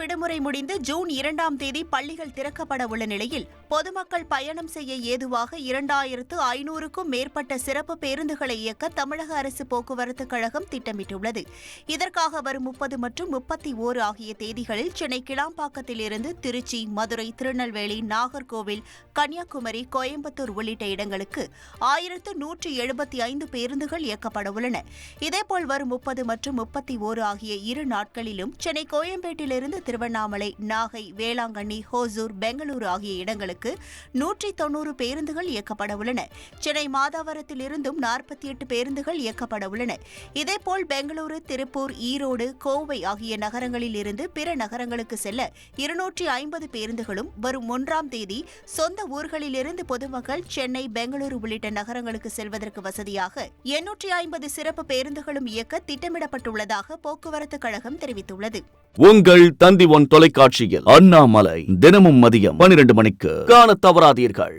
விடுமுறை முடிந்து ஜூன் 2ஆம் தேதி பள்ளிகள் திறக்கப்பட உள்ள நிலையில் பொதுமக்கள் பயணம் செய்ய ஏதுவாக 2500க்கும் மேற்பட்ட சிறப்பு பேருந்துகளை இயக்க தமிழக அரசு போக்குவரத்து கழகம் திட்டமிட்டுள்ளது. இதற்காக வரும் 30 மற்றும் 31 ஆகிய தேதிகளில் சென்னை கிளாம்பாக்கத்திலிருந்து திருச்சி, மதுரை, திருநெல்வேலி, நாகர்கோவில், கன்னியாகுமரி, கோயம்புத்தூர் உள்ளிட்ட இடங்களுக்கு 1175 பேருந்துகள் இயக்கப்பட உள்ளன. இதேபோல் வரும் 30 மற்றும் 31 ஆகிய இரு நாட்களிலும் சென்னை கோயம்பேட்டிலிருந்து திருவண்ணாமலை, நாகை, வேளாங்கண்ணி, ஹோசூர், பெங்களூரு ஆகிய இடங்களுக்கு 190 பேருந்துகள் இயக்கப்பட உள்ளன. சென்னை மாதாவரத்திலிருந்தும் 48 பேருந்துகள் இயக்கப்பட உள்ளன. இதேபோல் பெங்களூரு, திருப்பூர், ஈரோடு, கோவை ஆகிய நகரங்களில் இருந்து பிற நகரங்களுக்கு செல்ல 250 பேருந்துகளும் வரும் 1ஆம் தேதி சொந்த ஊர்களிலிருந்து பொதுமக்கள் சென்னை, பெங்களூரு உள்ளிட்ட நகரங்களுக்கு செல்வதற்கு வசதியாக 850 சிறப்பு பேருந்துகளும் இயக்க திட்டமிடப்பட்டுள்ளதாக போக்குவரத்து கழகம் தெரிவித்துள்ளது. உங்கள் தந்தி ஒன் தொலைக்காட்சியில் அண்ணாமலை தினமும் மதியம் 12 மணிக்கு காணத் தவறாதீர்கள்.